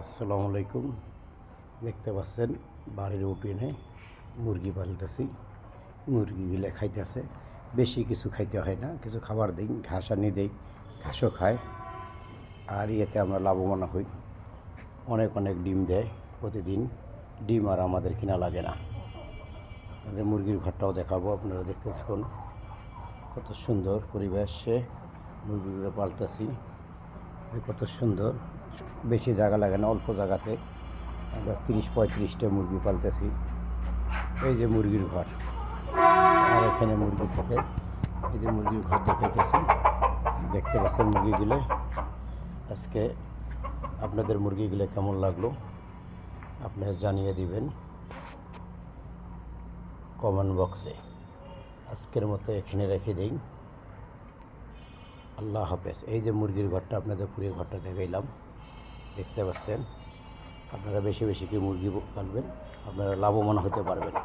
আসসালামু আলাইকুম। দেখতে পাচ্ছেন বাড়ির উঠোনে মুরগি পালতেছি। মুরগিগুলো খাইতেছে, বেশি কিছু খাইতে হয় না, কিছু খাবার দিই, ঘাস আনি দেই, ঘাসও খায়। আর ইয়েতে আমরা লাভবান হই। অনেক অনেক ডিম দেয় প্রতিদিন। ডিম আর আমাদের কিনা লাগে না। আমাদের মুরগির ঘরটাও দেখাবো, আপনারা দেখতে থাকুন। কত সুন্দর পরিবেশে মুরগিগুলো পালতেছি, কত সুন্দর। বেশি জায়গা লাগে না, অল্প জায়গাতে আমরা 30-35টা মুরগি পালতেছি। এই যে মুরগির ঘর, আর এখানে মুরগি থাকে। এই যে মুরগির ঘর দেখাইতেছি, দেখতে পাচ্ছেন মুরগিগুলো। আজকে আপনাদের মুরগিগুলো কেমন লাগলো আপনারা জানিয়ে দিবেন কমেন্ট বক্সে। আজকের মতো এখানে রেখে দিই। আল্লাহ হাফেজ। এই যে মুরগির ঘরটা আপনাদের পুরো ঘরটা দেখাইলাম, দেখতে পাচ্ছেন। আপনারা বেশি বেশি করে মুরগি পালবেন, আপনারা লাভবান হতে পারবেন।